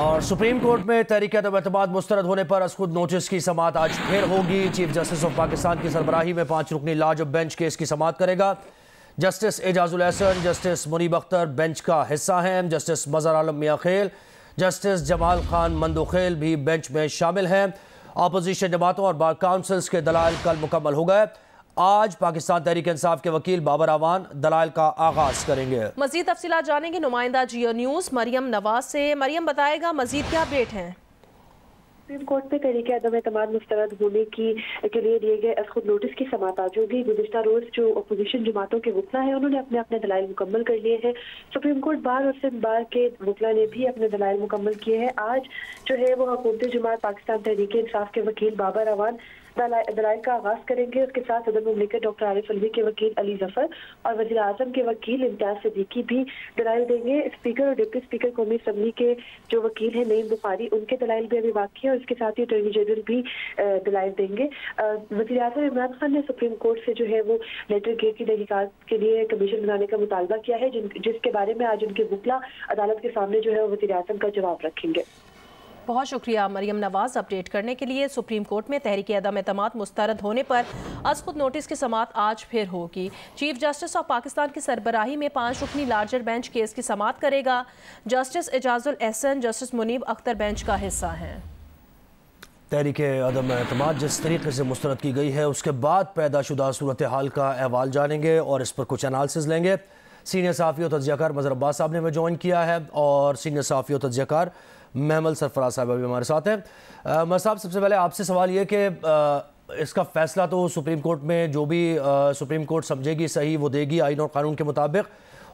और supreme court में तहरीक अदम एतमाद मुस्तरद होने पर अज खुद नोटिस की समाअत आज फिर होगी। चीफ जस्टिस ऑफ पाकिस्तान की सरबराही में 5 रुकनी लार्ज बेंच केस की समाअत करेगा। Justice Ijazul Ahsan, justice Munib Akhtar bench का हिस्सा हैं। जस्टिस मजहर आलम मियां खेल, जस्टिस जमाल खान मंदोखेल भी बेंच में शामिल हैं। अपोजिशन जमातों और बार काउंसिल्स के दलाइल कल मुकम्मल हो गए। आज पाकिस्तान तहरीक इंसाफ के वकील बाबर अवान दलाइल का आगाज करेंगे। मजीद तफसीलात जानेंगे नुमाइंदा जियो न्यूज़ मरियम नवाज से। मरियम बताएगा मजीद क्या अपडेट हैं। सुप्रीम कोर्ट में तहरीक अदम एतमाद मुस्तरद होने के लिए दिए गए खुद नोटिस की समाअत आज होगी। गुज़िश्ता रोज जो अपोजिशन जमातों के वकला हैं उन्होंने अपने अपने दलाइल मुकम्मल कर लिए हैं। सुप्रीम कोर्ट बार और सिंध बार के वकला ने भी अपने दलाइल मुकम्मल किए हैं। आज जो है वो हुकूमती जमात पाकिस्तान तहरीक इंसाफ के वकील बाबर अवान दलाइल का आगाज करेंगे। उसके साथ सदर मुमलिकत डॉक्टर आरिफ अलवी के वकील अली जफर और वज़ीर आज़म के वकील इम्तियाज सिद्दीकी भी दलाइल देंगे। स्पीकर और डिप्टी स्पीकर कौमी असम्बली के जो वकील हैं नईम बुखारी, उनके दलाइल भी अभी बाकी है और इसके साथ ही अटॉर्नी जनरल भी दलाइल देंगे। वज़ीर आज़म इमरान खान ने सुप्रीम कोर्ट से जो है वो लेटर गेट की तहकीकात के लिए कमीशन बनाने का मुतालबा किया है, जिसके बारे में आज उनके वकला अदालत के सामने जो है वो वज़ीर आज़म का जवाब रखेंगे। बहुत शुक्रिया मरियम नवाज अपडेट करने के लिए। सुप्रीम कोर्ट में तहरीक अदम एतमाद मुस्तरद होने पर अज खुद नोटिस की समाअत आज फिर होगी। चीफ जस्टिस ऑफ पाकिस्तान की सरबराही में 5 रुकनी लार्जर बेंच केस की समाअत करेगा। Justice Ijazul Ahsan, justice Munib Akhtar bench का हिस्सा हैं। तहरीक अदम एतमाद जिस तरीके से मुस्तरद की गई है उसके बाद पैदाशुदा सूरत हाल का अहवाल जानेंगे और इस पर कुछ एनालिसिस लेंगे। सीनियर सहाफ़ी और तज्ज़ियाकार मज़हर अब्बास साहब ने हमें ज्वाइन किया है और सीनियर सहाफ़ी और तज्ज़ियाकार महमल सरफराज साहब भी हमारे साथ हैं। मज़हर साहब, सबसे पहले आपसे सवाल ये कि इसका फ़ैसला तो सुप्रीम कोर्ट में जो भी सुप्रीम कोर्ट समझेगी सही वो देगी आइन और कानून के मुताबिक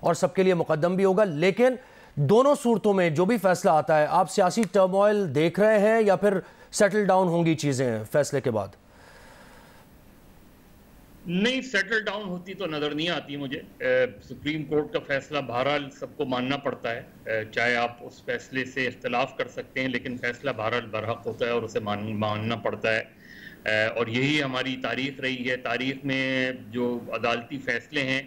और सबके लिए मुकद्दम भी होगा, लेकिन दोनों सूरतों में जो भी फ़ैसला आता है आप सियासी टर्मोइल देख रहे हैं या फिर सेटल डाउन होंगी चीज़ें फ़ैसले के बाद? नहीं, सेटल डाउन होती तो नज़र नहीं आती मुझे। सुप्रीम कोर्ट का फैसला बहरहाल सबको मानना पड़ता है, चाहे आप उस फैसले से इख्तलाफ कर सकते हैं, लेकिन फैसला बहरहाल बरहक होता है और उसे मानना पड़ता है। और यही हमारी तारीख रही है। तारीख में जो अदालती फैसले हैं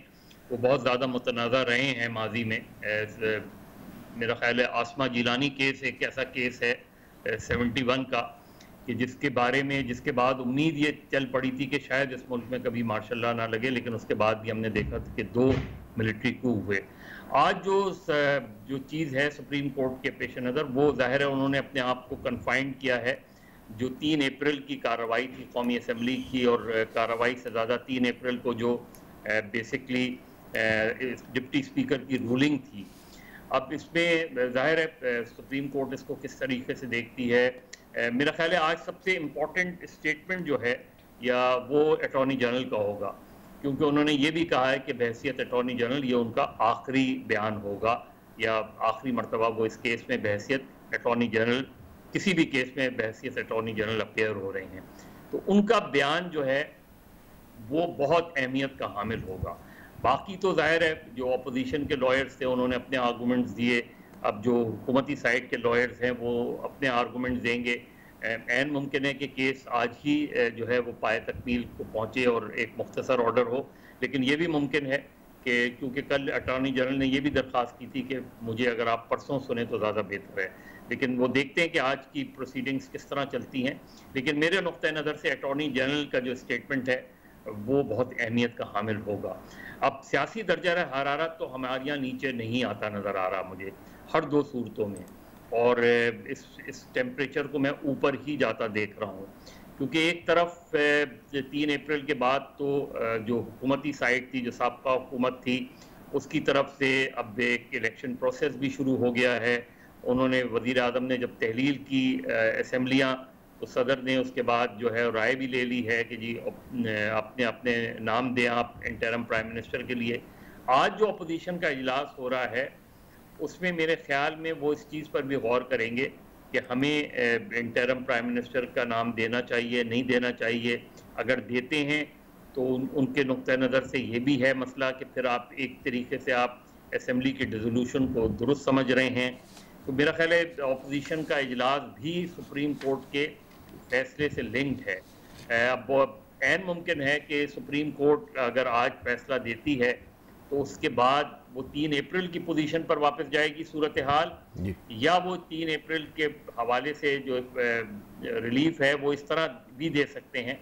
वो बहुत ज़्यादा मुतनाज़ा रहे हैं माजी में। मेरा ख्याल है आसमा जिलानी केस एक ऐसा केस है 71 का कि जिसके बाद उम्मीद ये चल पड़ी थी कि शायद इस मुल्क में कभी मार्शल लॉ ना लगे, लेकिन उसके बाद भी हमने देखा था कि 2 मिलिट्री कू हुए। आज जो चीज़ है सुप्रीम कोर्ट के पेश नज़र वो ज़ाहिर है उन्होंने अपने आप को कन्फाइंड किया है। जो 3 अप्रैल की कार्रवाई थी कौमी असम्बली की, और कार्रवाई से ज़्यादा 3 अप्रैल को जो बेसिकली डिप्टी स्पीकर की रूलिंग थी, अब इसमें ज़ाहिर है सुप्रीम कोर्ट इसको किस तरीके से देखती है। मेरा ख्याल है आज सबसे इम्पॉर्टेंट स्टेटमेंट जो है या वो अटॉर्नी जनरल का होगा, क्योंकि उन्होंने ये भी कहा है कि बहैसियत अटॉर्नी जनरल ये उनका आखिरी बयान होगा या आखिरी मरतबा वो इस केस में बहैसियत अटॉर्नी जनरल, किसी भी केस में बहैसियत अटॉर्नी जनरल अपेयर हो रहे हैं, तो उनका बयान जो है वो बहुत अहमियत का हामिल होगा। बाकी तो जाहिर है जो अपोजिशन के लॉयर्स थे उन्होंने अपने आर्गूमेंट्स दिए, अब जो हुकूमती साइड के लॉयर्स हैं वो अपने आर्गूमेंट्स देंगे। ऐन मुमकिन है कि केस आज ही जो है वो पाए तकमील को पहुँचे और एक मुख्तसर ऑर्डर हो, लेकिन ये भी मुमकिन है कि क्योंकि कल अटॉर्नी जनरल ने ये भी दरख्वास्त की थी कि मुझे अगर आप परसों सुने तो ज़्यादा बेहतर है, लेकिन वो देखते हैं कि आज की प्रोसीडिंग्स किस तरह चलती हैं। लेकिन मेरे नुक्ते नज़र से अटॉर्नी जनरल का जो स्टेटमेंट है वो बहुत अहमियत का हामिल होगा। अब सियासी दर्जा हरारत तो हमारे यहाँ नीचे नहीं आता नज़र आ रहा मुझे हर 2 सूरतों में, और इस टेम्परेचर को मैं ऊपर ही जाता देख रहा हूँ, क्योंकि एक तरफ 3 अप्रैल के बाद तो जो हुकूमती साइड थी, जो साबका हुकूमत थी, उसकी तरफ से अब एक इलेक्शन प्रोसेस भी शुरू हो गया है। उन्होंने वज़ीर आज़म ने जब तहलील की असम्बलियाँ, तो सदर ने उसके बाद जो है राय भी ले ली है कि जी अपने अपने नाम दें आप इंटरिम प्राइम मिनिस्टर के लिए। आज जो अपोजिशन का इजलास हो रहा है उसमें मेरे ख्याल में वो इस चीज़ पर भी गौर करेंगे कि हमें इंटरिम प्राइम मिनिस्टर का नाम देना चाहिए, नहीं देना चाहिए। अगर देते हैं तो उनके नुक्ते नज़र से ये भी है मसला कि फिर आप एक तरीके से आप असम्बली के डिसोल्यूशन को दुरुस्त समझ रहे हैं। तो मेरा ख्याल है अपोजिशन का इजलास भी सुप्रीम कोर्ट के फैसले से लिंक्ड है। अब ऐन मुमकिन है कि सुप्रीम कोर्ट अगर आज फैसला देती है तो उसके बाद वो 3 अप्रैल की पोजीशन पर वापस जाएगी सूरत हाल, या वो 3 अप्रैल के हवाले से जो रिलीफ है वो इस तरह भी दे सकते हैं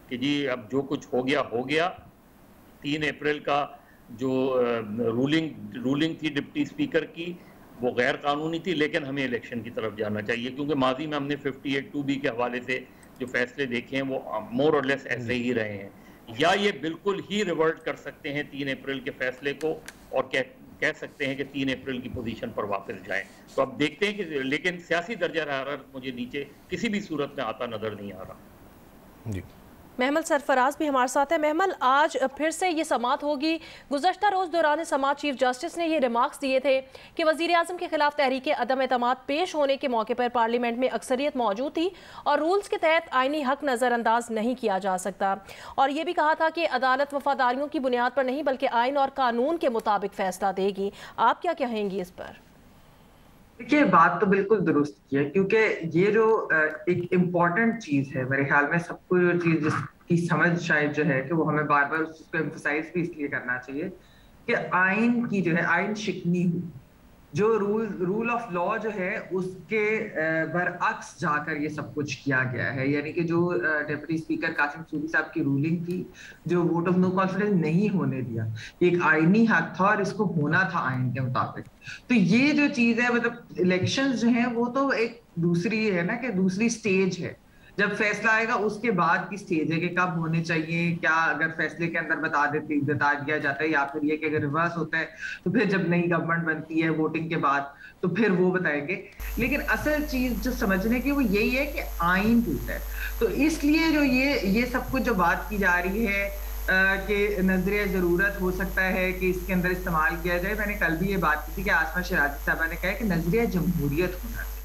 कि जी अब जो कुछ हो गया। 3 अप्रैल का जो रूलिंग थी डिप्टी स्पीकर की वो गैर कानूनी थी, लेकिन हमें इलेक्शन की तरफ जाना चाहिए, क्योंकि माजी में हमने 58(2)B के हवाले से जो फैसले देखे हैं वो मोर और लेस ऐसे ही रहे हैं। या ये बिल्कुल ही रिवर्ट कर सकते हैं 3 अप्रैल के फैसले को और कह सकते हैं कि 3 अप्रैल की पोजीशन पर वापस जाएं। तो अब देखते हैं कि, लेकिन सियासी दर्जा हरारत मुझे नीचे किसी भी सूरत में आता नजर नहीं आ रहा। जी, महमल सरफराज भी हमारे साथ है। महमल, आज फिर से ये समात होगी। गुज़श्ता रोज़ दौरान समात चीफ जस्टिस ने ये रिमार्क्स दिए थे कि वज़ीर आज़म के खिलाफ तहरीक अदम एतमाद पेश होने के मौके पर पार्लियामेंट में अक्सरियत मौजूद थी और रूल्स के तहत आईनी हक नज़रअंदाज नहीं किया जा सकता। और ये भी कहा था कि अदालत वफादारियों की बुनियाद पर नहीं बल्कि आइन और कानून के मुताबिक फैसला देगी। आप क्या कहेंगी इस पर? देखिए, बात तो बिल्कुल दुरुस्त की है, क्योंकि ये जो एक इम्पॉर्टेंट चीज है, मेरे ख्याल में सबको जो चीज जिसकी समझ शायद जो है कि वो हमें बार बार उसको एम्फसाइज भी इसलिए करना चाहिए कि आइन की जो है आइन शिकनी हुई, जो रूल ऑफ लॉ जो है उसके बरअक्स जाकर ये सब कुछ किया गया है। यानी कि जो डिप्टी स्पीकर कासिम सूरी साहब की रूलिंग थी, जो वोट ऑफ नो कॉन्फिडेंस नहीं होने दिया, एक आईनी हक था और इसको होना था आइन के मुताबिक। तो ये जो चीज है, मतलब इलेक्शंस जो है वो तो एक दूसरी है ना, कि दूसरी स्टेज है। जब फैसला आएगा उसके बाद की स्टेज है कि कब होने चाहिए, क्या अगर फैसले के अंदर बता दिया जाता है, या फिर ये कि अगर रिवर्स होता है तो फिर जब नई गवर्नमेंट बनती है वोटिंग के बाद तो फिर वो बताएंगे। लेकिन असल चीज जो समझने की वो यही है कि आइन टूटा है। तो इसलिए जो ये सब कुछ जो बात की जा रही है कि नजरिया जरूरत हो सकता है कि इसके अंदर इस्तेमाल किया जाए, मैंने कल भी ये बात की थी कि आसमा शराजी साहबा ने कहा कि नजरिया जमहूरियत होना चाहिए,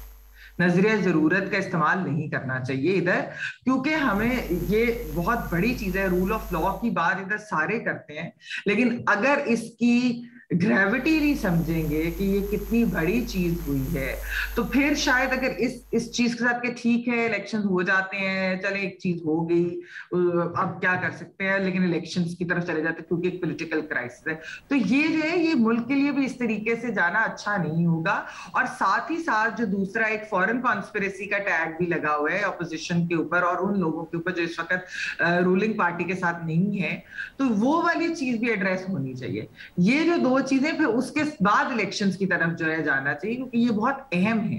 नजरिया जरूरत का इस्तेमाल नहीं करना चाहिए इधर, क्योंकि हमें ये बहुत बड़ी चीज है। रूल ऑफ लॉ की बात इधर सारे करते हैं, लेकिन अगर इसकी ग्रेविटी नहीं समझेंगे कि ये कितनी बड़ी चीज हुई है, तो फिर शायद अगर इस चीज के साथ के ठीक है इलेक्शन हो जाते हैं, चले एक चीज हो गई, अब क्या कर सकते हैं, लेकिन इलेक्शंस की तरफ चले जाते हैं क्योंकि एक पॉलिटिकल क्राइसिस है। तो ये जो है ये मुल्क के लिए भी इस तरीके से जाना अच्छा नहीं होगा। और साथ ही साथ जो दूसरा एक फॉरेन कॉन्स्पिरेसी का टैग भी लगा हुआ है अपोजिशन के ऊपर और उन लोगों के ऊपर जो इस वक्त रूलिंग पार्टी के साथ नहीं है, तो वो वाली चीज भी एड्रेस होनी चाहिए। ये जो दो चीजें, फिर उसके बाद इलेक्शंस की तरफ जो है जाना चाहिए, क्योंकि ये बहुत अहम है।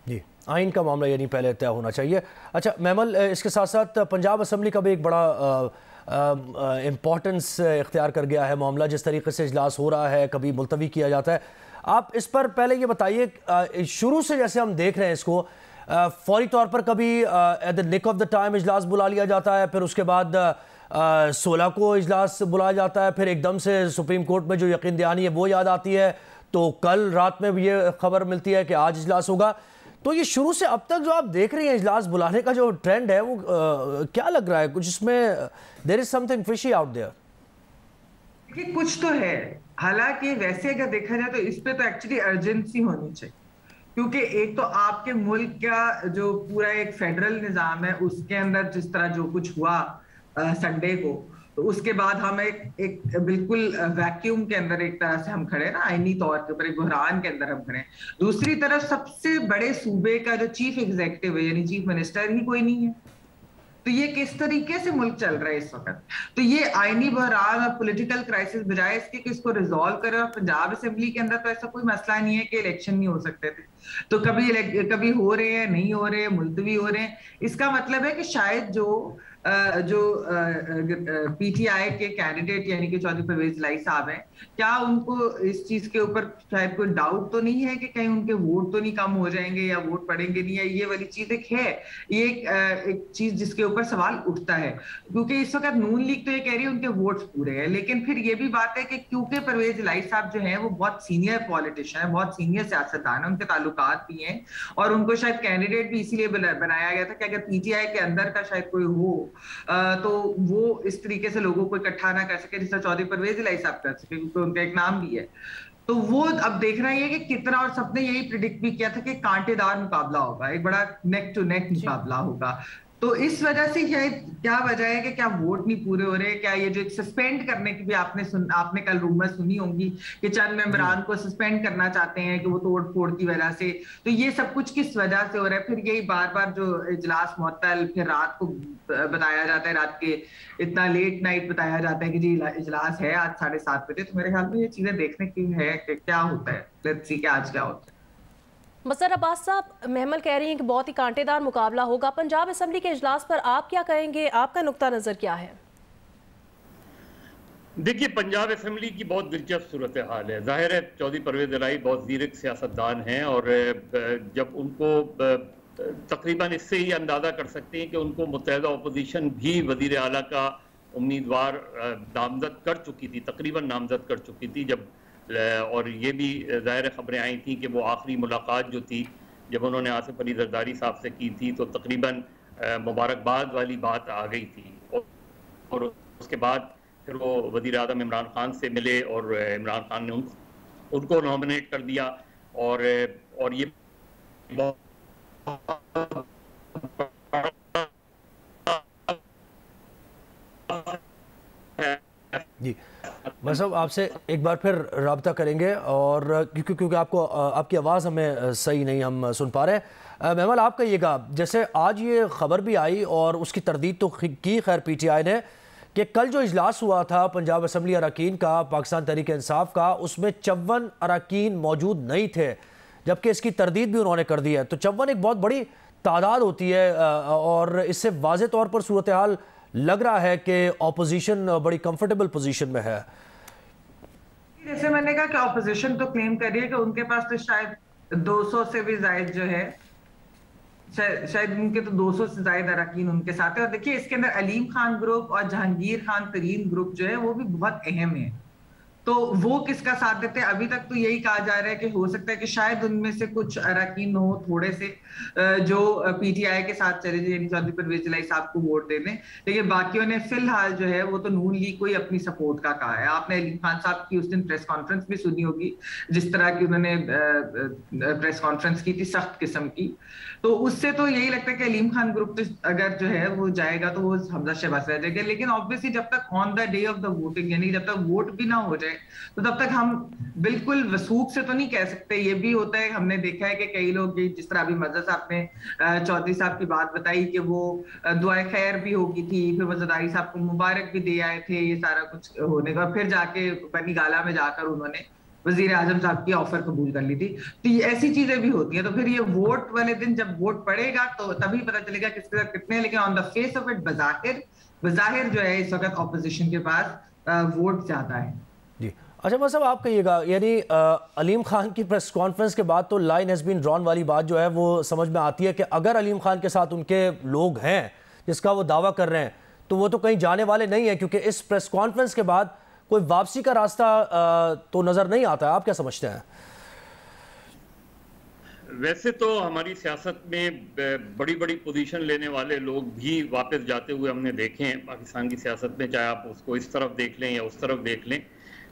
जी, आइन का मामला यानी पहले तय होना चाहिए। अच्छा महमल, इसके साथ साथ पंजाब असम्बली का भी एक बड़ा इम्पोर्टेंस इख्तियार कर गया है मामला। जिस तरीके से इजलास हो रहा है, कभी मुलतवी किया जाता है, आप इस पर पहले ये बताइए, शुरू से जैसे हम देख रहे हैं इसको, फौरी तौर पर कभी at the nick of the time इजलास बुला लिया जाता है, फिर उसके बाद 16 को इजलास बुलाया जाता है, फिर एकदम से सुप्रीम कोर्ट में जो यकीन दहानी है वो याद आती है, तो कल रात में भी ये खबर मिलती है कि आज इजलास होगा। तो ये शुरू से अब तक जो आप देख रही हैं इजलास बुलाने का जो ट्रेंड है, वो क्या लग रहा है, कुछ इसमें there is something fishy out there? देखिए, कुछ तो है। हालांकि वैसे अगर देखा जाए तो इस पे तो एक्चुअली अर्जेंसी होनी चाहिए, क्योंकि एक तो आपके मुल्क का जो पूरा एक फेडरल निजाम है उसके अंदर जिस तरह जो कुछ हुआ संडे को, तो उसके बाद हम एक बिल्कुल वैक्यूम के अंदर एक तरह से हम खड़े ना, आईनी तौर के ऊपर एक बहरान के अंदर हम खड़े। दूसरी तरफ सबसे बड़े सूबे का जो चीफ एग्जीक्यूटिव है यानी चीफ मिनिस्टर ही कोई नहीं है। तो ये किस तरीके से मुल्क चल रहा है इस वक्त? तो ये आईनी बहरान और पॉलिटिकल क्राइसिस बजाय इसके कि इसको रिजॉल्व करें। और पंजाब असेंबली के अंदर तो ऐसा कोई मसला नहीं है कि इलेक्शन नहीं हो सकते थे, तो कभी हो रहे हैं, नहीं हो रहे हैं, मुलतवी हो रहे हैं। इसका मतलब है कि शायद जो पीटीआई के कैंडिडेट यानी कि चौधरी परवेज लाई साहब हैं, क्या उनको इस चीज के ऊपर शायद कोई डाउट तो नहीं है कि कहीं उनके वोट तो नहीं कम हो जाएंगे या वोट पड़ेंगे नहीं, है ये वाली चीज एक है। ये एक चीज जिसके ऊपर सवाल उठता है, क्योंकि इस वक्त नून लीग तो ये कह रही है उनके वोट्स पूरे हैं, लेकिन फिर ये भी बात है कि क्योंकि परवेज लाई साहब जो है वो बहुत सीनियर पॉलिटिशियन है, बहुत सीनियर सियासतदान है, उनके ताल्लुकात भी हैं और उनको शायद कैंडिडेट भी इसीलिए बनाया गया था कि अगर पीटीआई के अंदर का शायद कोई हो तो वो इस तरीके से लोगों को इकट्ठा ना कर सके जिस तरह चौधरी परवेज लाई साहब कर सके, क्योंकि उनका एक नाम भी है। तो वो अब देखना ये कि कितना, और सबने यही प्रिडिक्ट भी किया था कि कांटेदार मुकाबला होगा, एक बड़ा नेक टू नेक मुकाबला होगा। तो इस वजह से क्या वजह है कि क्या वोट नहीं पूरे हो रहे, क्या ये जो सस्पेंड करने की भी आपने कल रूमर सुनी होंगी कि चंद मेंबरान को सस्पेंड करना चाहते हैं कि वो तोड़ फोड़ की वजह से, तो ये सब कुछ किस वजह से हो रहा है? फिर यही बार बार जो इजलास मुअत्तल, फिर रात को बताया जाता है, रात के इतना लेट नाइट बताया जाता है कि जी इजलास है आज 7:30 बजे। तो मेरे ख्याल में ये चीजें देखने की है कि क्या होता है, लेट्स सी कि आज क्या होता है। मज़हर अब्बास साहब, महमल कह रही हैं कि बहुत ही कांटेदार मुकाबला होगा। पंजाब असेंबली के इजलास पर आप क्या कहेंगे, आपका नुक्ता नज़र क्या है? देखिए, पंजाब असेंबली की बहुत दिलचस्प सूरत हाल है। जाहिर है चौधरी परवेज इलाही बहुत ज़ीरक सियासतदान हैं और जब उनको तकरीबन इससे ही अंदाज़ा कर सकते हैं कि उनको मुत्तहिदा अपोजिशन भी वज़ीर आला का उम्मीदवार नामजद कर चुकी थी, तकरीबन नामजद कर चुकी थी जब, और ये भी ज़ाहिर खबरें आई थी कि वो आखिरी मुलाकात जो थी जब उन्होंने आसिफ अली जरदारी साहब से की थी तो तकरीबन मुबारकबाद वाली बात आ गई थी। और उसके बाद फिर वो वज़ीर आज़म इमरान खान से मिले और इमरान खान ने उनको नॉमिनेट कर दिया और ये जी मतलब आपसे एक बार फिर रब्ता करेंगे और क्योंकि आपको आपकी आवाज़ हमें सही नहीं हम सुन पा रहे। महमल, आप कहिएगा, जैसे आज ये खबर भी आई और उसकी तरदीद तो की खैर PTI ने कि कल जो इजलास हुआ था पंजाब असम्बली अरकान का पाकिस्तान तहरीक इंसाफ का, उसमें 54 अरकान मौजूद नहीं थे, जबकि इसकी तरदीद भी उन्होंने कर दी है। तो 54 एक बहुत बड़ी तादाद होती है और इससे वाज़े तौर पर सूरत हाल लग रहा है कि ऑपोजिशन बड़ी कंफर्टेबल पोजीशन में है। जैसे मैंने कहा कि ऑपोजिशन तो क्लेम कर रही है कि उनके पास तो शायद 200 से भी ज्यादा जो है, शायद उनके तो 200 से ज्यादा अरकान उनके साथ है। और देखिए इसके अंदर अलीम खान ग्रुप और जहांगीर खान तरीन ग्रुप जो है वो भी बहुत अहम है। तो वो किसका साथ देते हैं? अभी तक तो यही कहा जा रहा है कि हो सकता है कि शायद उनमें से कुछ अरकान हो थोड़े से जो PTI के साथ चले जाए, यानी चौधरी परवेज इलाही साहब को वोट देने, लेकिन बाकियों ने फिलहाल जो है वो तो नून लीग को ही अपनी सपोर्ट का कहा है। आपने अलीम खान साहब की उस दिन प्रेस कॉन्फ्रेंस भी सुनी होगी, जिस तरह की उन्होंने प्रेस कॉन्फ्रेंस की थी, सख्त किस्म की। तो उससे तो यही लगता है कि अलीम खान ग्रुप तो अगर जो है वो जाएगा तो वो हमजा शहबाज रह जाएगा। लेकिन ऑब्वियसली जब तक on the day of the voting, यानी जब तक वोट भी ना हो जाए, तो तब तक हम बिल्कुल वसूख से तो नहीं कह सकते। ये भी होता है, हमने देखा है कि कई लोग, जिस तरह अभी मज़हर साहब ने चौधरी साहब की बात बताई कि वो दुआए खैर भी होगी थी, फिर वो जरदारी साहब को मुबारक भी दे आए थे ये सारा कुछ होने का, फिर जाके बनी गाला में जाकर उन्होंने वजीर आजम साहब की ऑफर कबूल कर ली थी। तो ये ऐसी चीजें भी होती हैं। तो फिर ये वोट वाले दिन जब वोट पड़ेगा तो तभी पता चलेगा किसके साथ कितने हैं। लेकिन on the face of it बज़ाहिर जो है इस वक्त ऑपोजिशन के पास वोट ज्यादा है। जी अच्छा, मतलब आप कहिएगा, यानी अलीम खान की प्रेस कॉन्फ्रेंस के बाद तो लाइन हैज़ बीन ड्रॉन वाली बात जो है वो समझ में आती है कि अगर अलीम खान के साथ उनके लोग हैं जिसका वो दावा कर रहे हैं तो वो तो कहीं जाने वाले नहीं है, क्योंकि इस प्रेस कॉन्फ्रेंस के बाद कोई वापसी का रास्ता तो नजर नहीं आता है। आप क्या समझते हैं? वैसे तो हमारी सियासत में बड़ी बड़ी पोजीशन लेने वाले लोग भी वापस जाते हुए हमने देखे हैं पाकिस्तान की सियासत में, चाहे आप उसको इस तरफ देख लें या उस तरफ देख लें।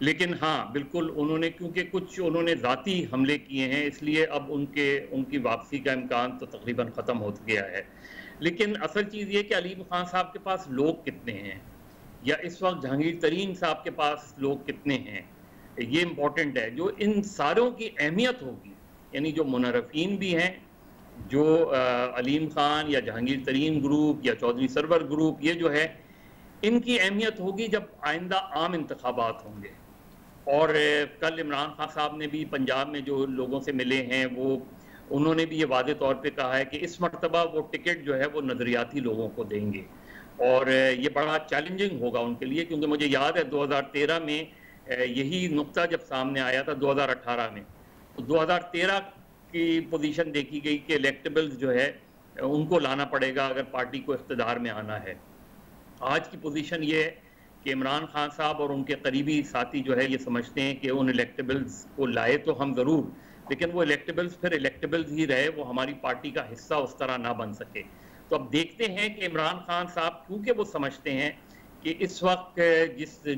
लेकिन हाँ, बिल्कुल उन्होंने, क्योंकि कुछ उन्होंने ज़ाती हमले किए हैं, इसलिए अब उनकी वापसी का इम्कान तो तकरीबन ख़त्म हो गया है। लेकिन असल चीज़ ये कि अलीम खान साहब के पास लोग कितने हैं, या इस वक्त जहांगीर तरीन साहब के पास लोग कितने हैं, ये इम्पोर्टेंट है। जो इन सारों की अहमियत होगी, यानी जो मुनरफीन भी हैं, जो अलीम खान या जहांगीर तरीन ग्रुप या चौधरी सरवर ग्रुप, ये जो है इनकी अहमियत होगी जब आइंदा आम इंतखाबात होंगे। और कल इमरान खान साहब ने भी पंजाब में जो लोगों से मिले हैं उन्होंने भी ये वादे तौर पे कहा है कि इस मरतबा वो टिकट जो है वो नज़रियाती लोगों को देंगे और ये बड़ा चैलेंजिंग होगा उनके लिए, क्योंकि मुझे याद है 2013 में यही नुक्ता जब सामने आया था 2018 में, तो 2013 की पोजीशन देखी गई कि इलेक्टेबल्स जो है उनको लाना पड़ेगा अगर पार्टी को इख्तिदार में आना है। आज की पोजीशन ये है कि इमरान खान साहब और उनके करीबी साथी जो है ये समझते हैं कि उन इलेक्टेबल्स को लाए तो हम ज़रूर, लेकिन वो इलेक्टेबल्स फिर इलेक्टेबल्स ही रहे, वो हमारी पार्टी का हिस्सा उस तरह ना बन सके। तो अब देखते हैं कि इमरान खान साहब, क्योंकि वो समझते हैं कि इस वक्त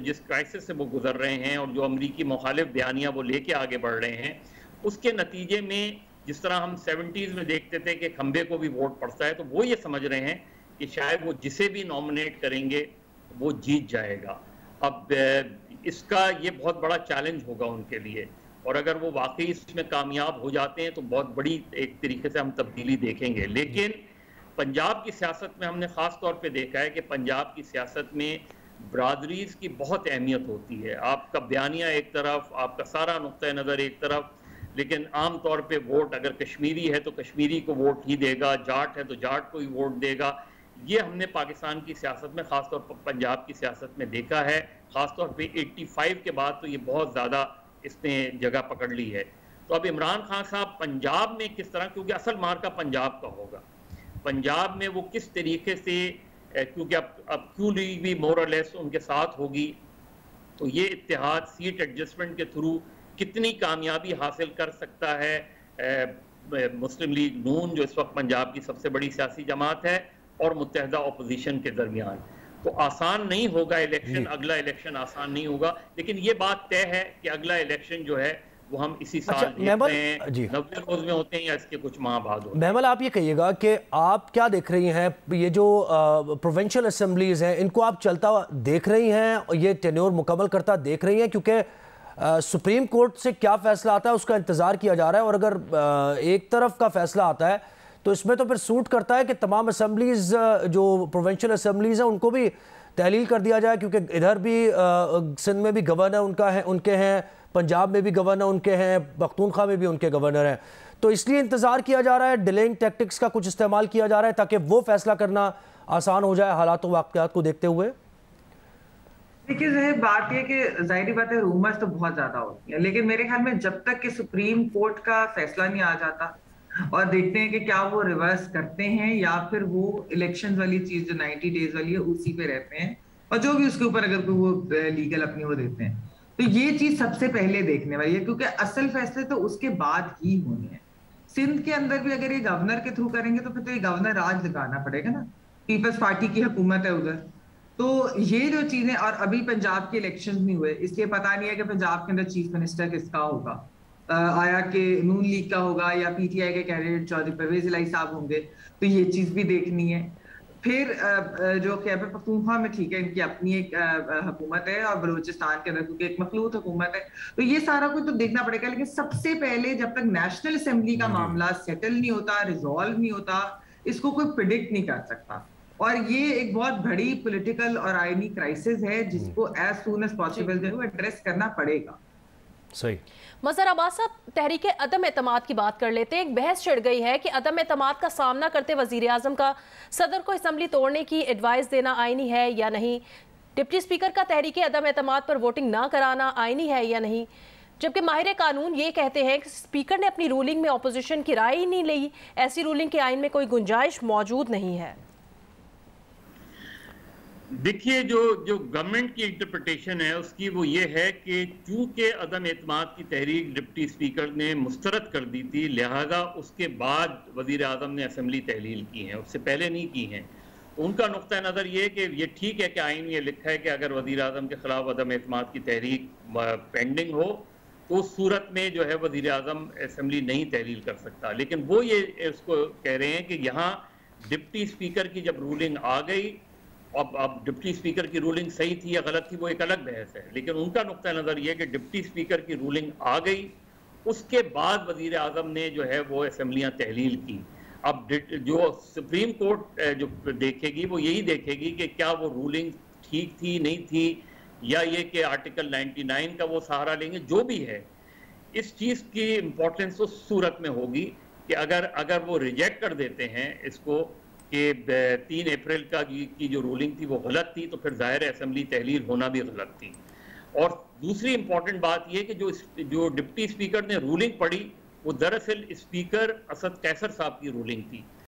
जिस क्राइसिस से वो गुजर रहे हैं और जो अमरीकी मुखालिफ बयानियाँ वो लेके आगे बढ़ रहे हैं, उसके नतीजे में जिस तरह हम 70s में देखते थे कि खंबे को भी वोट पड़ता है, तो वो ये समझ रहे हैं कि शायद वो जिसे भी नॉमिनेट करेंगे वो जीत जाएगा। अब इसका ये बहुत बड़ा चैलेंज होगा उनके लिए, और अगर वो वाकई इसमें कामयाब हो जाते हैं तो बहुत बड़ी एक तरीके से हम तब्दीली देखेंगे। लेकिन पंजाब की सियासत में हमने ख़ास तौर पे देखा है कि पंजाब की सियासत में बरादरीज़ की बहुत अहमियत होती है। आपका बयानिया एक तरफ, आपका सारा नुक्ता नज़र एक तरफ, लेकिन आम तौर पे वोट अगर कश्मीरी है तो कश्मीरी को वोट ही देगा, जाट है तो जाट को ही वोट देगा। ये हमने पाकिस्तान की सियासत में, ख़ासतौर पर पंजाब की सियासत में देखा है। ख़ासतौर पे 85 के बाद तो ये बहुत ज़्यादा इसने जगह पकड़ ली है। तो अब इमरान खान साहब पंजाब में किस तरह, क्योंकि असल मार्का पंजाब का होगा, पंजाब में वो किस तरीके से, क्योंकि अब क्यू लीग भी मोर और लेस उनके साथ होगी, तो ये इत्तेहाद सीट एडजस्टमेंट के थ्रू कितनी कामयाबी हासिल कर सकता है मुस्लिम लीग नून, जो इस वक्त पंजाब की सबसे बड़ी सियासी जमात है, और मुत्तहदा अपोजिशन के दरमियान। तो आसान नहीं होगा इलेक्शन, अगला इलेक्शन आसान नहीं होगा, लेकिन ये बात तय है कि अगला इलेक्शन जो है वो हम इसी साल देख रहे हैं, 90 रोज में होते हैं या इसके कुछ माह बाद होते हैं। महमल, आप ये कहिएगा कि आप क्या देख रही हैं, ये जो प्रोविंशियल असेंबलीज हैं इनको आप चलता देख रही हैं और ये टेन्योर मुकम्मल करता देख रही हैं, क्योंकि सुप्रीम कोर्ट से क्या फैसला आता है उसका इंतज़ार किया जा रहा है, और अगर एक तरफ का फैसला आता है तो इसमें तो फिर सूट करता है कि तमाम असेंबलीज जो प्रोविंशियल असेंबलीज हैं उनको भी तहलील कर दिया जाए, क्योंकि इधर भी सिंध में भी गवर्नर उनके हैं, पंजाब में भी गवर्नर उनके हैं, पख्तूनख्वा में भी उनके गवर्नर हैं। तो इसलिए इंतज़ार किया जा रहा है, डिलेइंग टैक्टिक्स का कुछ इस्तेमाल किया जा रहा है ताकि वो फैसला करना आसान हो जाए हालात व वाक़यात को देखते हुए। देखिए ज़ाहिर बात है कि जाहिर बात है रूमर्स तो बहुत ज्यादा होती है, लेकिन मेरे ख्याल में जब तक कि सुप्रीम कोर्ट का फैसला नहीं आ जाता और देखते हैं कि क्या वो रिवर्स करते हैं या फिर वो इलेक्शन वाली चीज जो 90 डेज वाली है उसी पे रहते हैं, और जो भी उसके ऊपर अगर कोई वो लीगल अपनी वो देते हैं, तो ये चीज सबसे पहले देखने वाली है, क्योंकि असल फैसले तो उसके बाद ही होने हैं। सिंध के अंदर भी अगर ये गवर्नर के थ्रू करेंगे तो फिर तो ये गवर्नर राज दिखाना पड़ेगा ना, पीपल्स पार्टी की हुकूमत है उधर। तो ये जो चीजें, और अभी पंजाब के इलेक्शन नहीं हुए, इसलिए पता नहीं है कि पंजाब के अंदर चीफ मिनिस्टर किसका होगा, आया कि नून लीग का होगा या पीटीआई के कैंडिडेट चौधरी परवेज इलाही साहब होंगे, तो ये चीज भी देखनी है। फिर जो खैबर पख्तूनख्वा में ठीक है इनकी अपनी एक हुकूमत है, और बलूचिस्तान के अंदर क्योंकि एक मखलूत हुकूमत है, तो ये सारा कुछ तो देखना पड़ेगा। लेकिन सबसे पहले जब तक नेशनल असेंबली का मामला सेटल नहीं होता, रिजॉल्व नहीं होता, इसको कोई प्रिडिक्ट नहीं कर सकता, और ये एक बहुत बड़ी पॉलिटिकल और आईनी क्राइसिस है जिसको एज सून एज पॉसिबल जो है एड्रेस करना पड़ेगा। सही। मज़हर अब्बास साहब, तहरीके अदम एतमाद की बात कर लेते हैं। एक बहस छिड़ गई है कि अदम एतमाद का सामना करते वज़ीर आज़म का सदर को असम्बली तोड़ने की एडवाइस देना आईनी है या नहीं, डिप्टी स्पीकर का तहरीके अदम एतमाद पर वोटिंग ना कराना आईनी है या नहीं, जबकि माहिर कानून ये कहते हैं कि स्पीकर ने अपनी रूलिंग में अपोजिशन की राय ही नहीं ली, ऐसी रूलिंग के आइन में कोई गुंजाइश मौजूद नहीं है। देखिए, जो गवर्नमेंट की इंटरप्रिटेशन है उसकी वो ये है कि चूंकि अदम एतमाद की तहरीक डिप्टी स्पीकर ने मुस्तरद कर दी थी, लिहाजा उसके बाद वज़ीर आज़म ने असम्बली तहलील की हैं, उससे पहले नहीं की हैं। उनका नुक्ता नज़र ये कि ये ठीक है कि आइन में ये लिखा है कि अगर वज़ीर आज़म के ख़िलाफ़ अदम एतमाद की तहरीक पेंडिंग हो तो उस सूरत में जो है वज़ीर आज़म असम्बली नहीं तहलील कर सकता। लेकिन वो ये उसको कह रहे हैं कि यहाँ डिप्टी स्पीकर की जब रूलिंग आ गई, अब डिप्टी स्पीकर की रूलिंग सही थी या गलत थी वो एक अलग बहस है, लेकिन उनका नुक्ता नज़र ये कि डिप्टी स्पीकर की रूलिंग आ गई, उसके बाद वज़ीर आज़म ने जो है वो असम्बलियाँ तहलील की। अब जो सुप्रीम कोर्ट जो देखेगी वो यही देखेगी कि क्या वो रूलिंग ठीक थी नहीं थी, या ये कि आर्टिकल 99 का वो सहारा लेंगे। जो भी है, इस चीज़ की इम्पोर्टेंस उस सूरत में होगी कि अगर वो रिजेक्ट कर देते हैं इसको कि 3 अप्रैल की जो रूलिंग थी वो गलत थी, तो फिर ज़ाहिर है असम्बली तहलील होना भी गलत थी। और दूसरी इंपॉर्टेंट बात यह कि जो डिप्टी स्पीकर ने रूलिंग पढ़ी वो दरअसल स्पीकर असद कैसर साहब की रूलिंग थी।